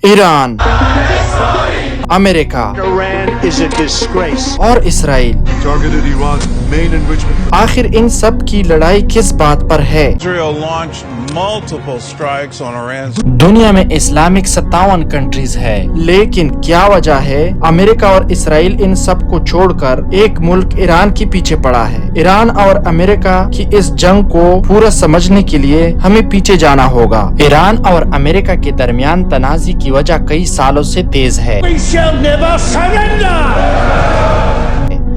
Iran, America Iran is a disgrace. اور اسرائیل، targeted Iran's main enrichment. آخر ان سب کی لڑائی کس بات پر ہے؟ Israel launched multiple strikes on Iran's دنیا میں اسلامک 57 کنٹریز ہے، لیکن کیا وجہ ہے امریکہ اور اسرائیل ان سب کو چھوڑ کر ایک ملک ایران کے پیچھے پڑا ہے؟ ایران اور امریکہ کی اس جنگ کو پورا سمجھنے کے لیے ہمیں پیچھے جانا ہوگا۔ ایران اور امریکہ کے درمیان تنازع کی وجہ کئی سالوں سے تیز ہے، We shall never surrender.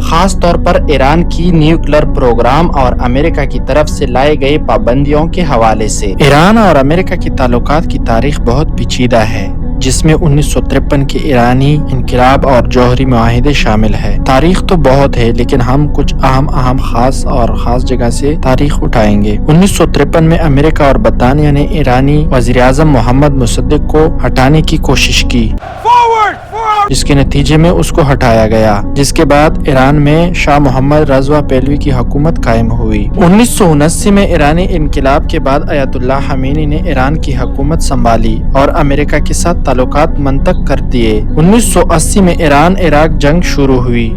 خاص طور پر ایران کی نیوکلر پروگرام اور امریکہ کی طرف سے لائے گئے پابندیوں کے حوالے سے۔ ایران اور امریکہ کے تعلقات کی تاریخ بہت پیچیدہ ہے، جس میں 1953 کے ایرانی انقلاب اور جوہری معاہدے شامل ہے۔ تاریخ تو بہت ہے، لیکن ہم کچھ اہم خاص جگہ سے تاریخ اٹھائیں گے۔ 1953 میں امریکہ اور برطانیہ نے ایرانی وزیر اعظم محمد مصدق کو ہٹانے کی کوشش کی، جس کے نتیجے میں اس کو ہٹایا گیا، جس کے بعد ایران میں شاہ محمد رضا پہلوی کی حکومت قائم ہوئی۔ 1979 میں ایرانی انقلاب کے بعد آیت اللہ خمینی نے ایران کی حکومت سنبھالی اور امریکہ کے ساتھ تعلقات منطق کر دیے۔ 1980 میں ایران عراق جنگ شروع ہوئی،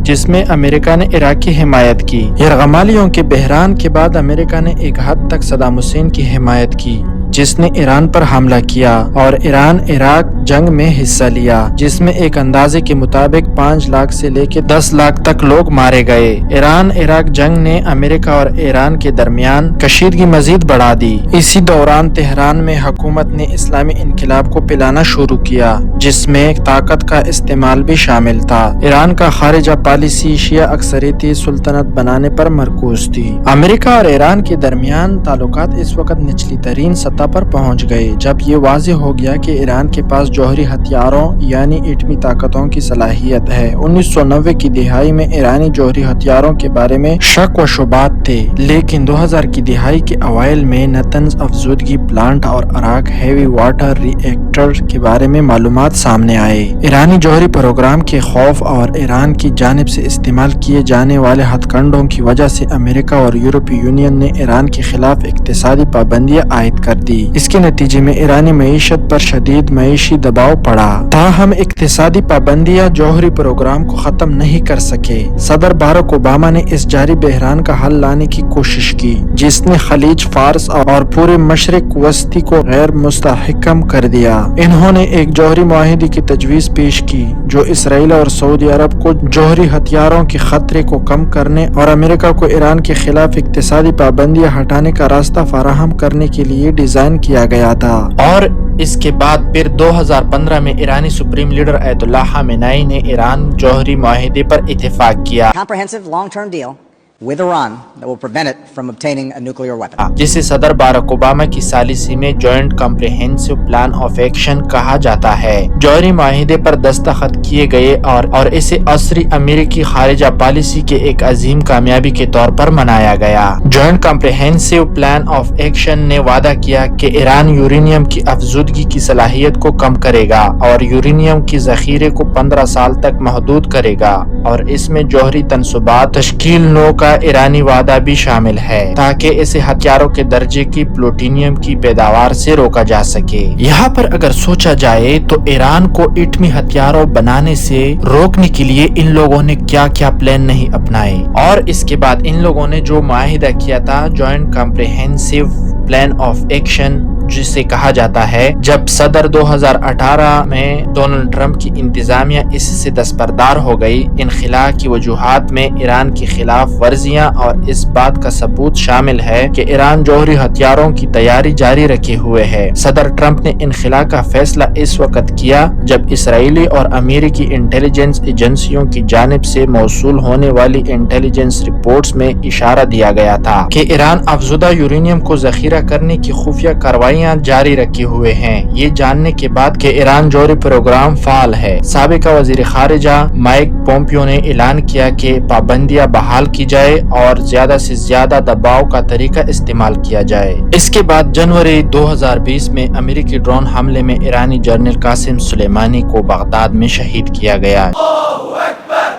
جس میں امریکہ نے عراق کی حمایت کی۔ یرغمالیوں کے بحران کے بعد امریکہ نے ایک حد تک صدام حسین کی حمایت کی، جس نے ایران پر حملہ کیا اور ایران عراق جنگ میں حصہ لیا، جس میں ایک اندازے کے مطابق 5 لاکھ سے لے کے 10 لاکھ تک لوگ مارے گئے۔ ایران عراق جنگ نے امریکہ اور ایران کے درمیان کشیدگی مزید بڑھا دی۔ اسی دوران تہران میں حکومت نے اسلامی انقلاب کو پلانا شروع کیا، جس میں طاقت کا استعمال بھی شامل تھا۔ ایران کا خارجہ پالیسی شیعہ اکثریتی سلطنت بنانے پر مرکوز تھی۔ امریکہ اور ایران کے درمیان تعلقات اس وقت نچلی ترین سطح پر پہنچ گئے جب یہ واضح ہو گیا کہ ایران کے پاس جوہری ہتھیاروں یعنی ایٹمی طاقتوں کی صلاحیت ہے۔ 1990 کی دہائی میں ایرانی جوہری ہتھیاروں کے بارے میں شک و شبہات تھے، لیکن 2000 کی دہائی کے اوائل میں نتنز افزودگی پلانٹ اور عراق ہیوی واٹر ری ایکٹر کے بارے میں معلومات سامنے آئے۔ ایرانی جوہری پروگرام کے خوف اور ایران کی جانب سے استعمال کیے جانے والے ہتھ کنڈوں کی وجہ سے امریکہ اور یورپی یونین نے ایران کے خلاف اقتصادی پابندیاں عائد کر دی۔ اس کے نتیجے میں ایرانی معیشت پر شدید معیشی دباؤ پڑا، تاہم اقتصادی پابندیاں جوہری پروگرام کو ختم نہیں کر سکے۔ صدر باراک اوباما نے اس جاری بحران کا حل لانے کی کوشش کی، جس نے خلیج فارس اور پورے مشرق وسطی کو غیر مستحکم کر دیا۔ انہوں نے ایک جوہری معاہدے کی تجویز پیش کی جو اسرائیل اور سعودی عرب کو جوہری ہتھیاروں کے خطرے کو کم کرنے اور امریکہ کو ایران کے خلاف اقتصادی پابندیاں ہٹانے کا راستہ فراہم کرنے کے لیے ڈیزائن کیا گیا تھا۔ اور اس کے بعد پھر 2015 میں ایرانی سپریم لیڈر آیت اللہ خامنئی نے ایران جوہری معاہدے پر اتفاق کیا، comprehensive long-term deal with Iran that will prevent it from obtaining a nuclear weapon. جسے صدر باراک اوباما کی ثالثی میں joint comprehensive plan of action کہا جاتا ہے۔ جوہری معاہدے پر دستخط کیے گئے اور اسے عصری امریکی خارجہ پالیسی کے ایک عظیم کامیابی کے طور پر منایا گیا۔ Joint comprehensive plan of action نے وعدہ کیا کہ ایران یورینیم کی افزودگی کی صلاحیت کو کم کرے گا اور یورینیم کی ذخیرے کو 15 سال تک محدود کرے گا، اور اس میں جوہری تنصبات تشکیل نو کا ایرانی وعدہ بھی شامل ہے تاکہ اسے ہتھیاروں کے درجے کی پلوٹینیم کی پیداوار سے روکا جا سکے۔ یہاں پر اگر سوچا جائے تو ایران کو ایٹمی ہتھیاروں بنانے سے روکنے کے لیے ان لوگوں نے کیا پلان نہیں اپنائے، اور اس کے بعد ان لوگوں نے جو معاہدہ کیا تھا joint comprehensive plan of action, جسے کہا جاتا ہے، جب صدر 2018 میں ڈونلڈ ٹرمپ کی انتظامیہ اس سے دستبردار ہو گئی، انخلاء کی وجوہات میں ایران کی خلاف ورزیاں اور اس بات کا ثبوت شامل ہے کہ ایران جوہری ہتھیاروں کی تیاری جاری رکھے ہوئے ہے۔ صدر ٹرمپ نے انخلاء کا فیصلہ اس وقت کیا جب اسرائیلی اور امریکی انٹیلیجنس ایجنسیوں کی جانب سے موصول ہونے والی انٹیلیجنس رپورٹس میں اشارہ دیا گیا تھا کہ ایران افزودہ یورینیم کو ذخیرہ کرنے کی خفیہ کارروائیاں جاری رکھے ہوئے ہیں، یہ جاننے کے بعد کہ ایران جوہری پروگرام فعال ہے۔ سابق وزیر خارجہ مائک پومپیو نے اعلان کیا کہ پابندیاں بحال کی جائے اور زیادہ سے زیادہ دباؤ کا طریقہ استعمال کیا جائے۔ اس کے بعد جنوری 2020 میں امریکی ڈرون حملے میں ایرانی جنرل قاسم سلیمانی کو بغداد میں شہید کیا گیا۔ اللہ اکبر،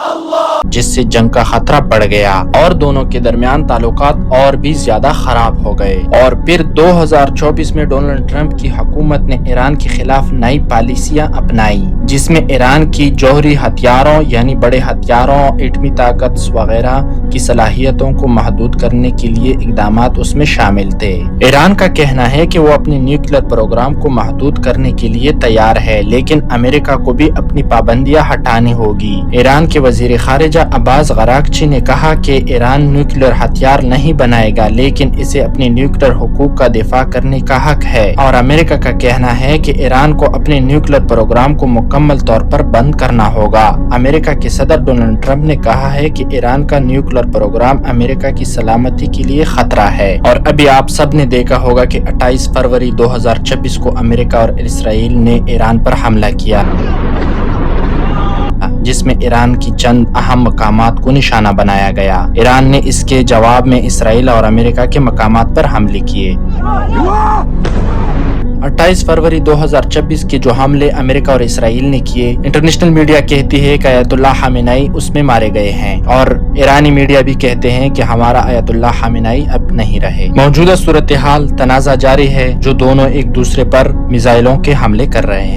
اللہ جس سے جنگ کا خطرہ بڑھ گیا اور دونوں کے درمیان تعلقات اور بھی زیادہ خراب ہو گئے۔ اور پھر 2024 میں ڈونلڈ ٹرمپ کی حکومت نے ایران کے خلاف نئی پالیسیاں اپنائی، جس میں ایران کی جوہری ہتھیاروں یعنی بڑے ہتھیاروں، ایٹمی طاقت وغیرہ کی صلاحیتوں کو محدود کرنے کے لیے اقدامات اس میں شامل تھے۔ ایران کا کہنا ہے کہ وہ اپنے نیوکلیر پروگرام کو محدود کرنے کے لیے تیار ہے، لیکن امریکہ کو بھی اپنی پابندیاں ہٹانی ہوگی۔ ایران کے وزیر خارجہ عباس غراقچی نے کہا کہ ایران نیوکلیر ہتھیار نہیں بنائے گا، لیکن اسے اپنے نیوکلیر حقوق کا دفاع کرنے کا حق ہے، اور امریکہ کا کہنا ہے کہ ایران کو اپنے نیوکلیر پروگرام کو مکمل طور پر بند کرنا ہوگا۔ امریکہ کے صدر ڈونلڈ ٹرمپ نے کہا ہے کہ ایران کا نیوکلیر پروگرام امریکہ کی سلامتی کے لیے خطرہ ہے، اور ابھی آپ سب نے دیکھا ہوگا کہ 28 فروری 2026 کو امریکہ اور اسرائیل نے ایران پر حملہ کیا، جس میں ایران کی چند اہم مقامات کو نشانہ بنایا گیا۔ ایران نے اس کے جواب میں اسرائیل اور امریکہ کے مقامات پر حملے کیے۔ 28 فروری 2026 کے جو حملے امریکہ اور اسرائیل نے کیے، انٹرنیشنل میڈیا کہتی ہے کہ آیت اللہ خامنئی اس میں مارے گئے ہیں، اور ایرانی میڈیا بھی کہتے ہیں کہ ہمارا آیت اللہ خامنئی اب نہیں رہے۔ موجودہ صورتحال تنازع جاری ہے، جو دونوں ایک دوسرے پر میزائلوں کے حملے کر رہے ہیں۔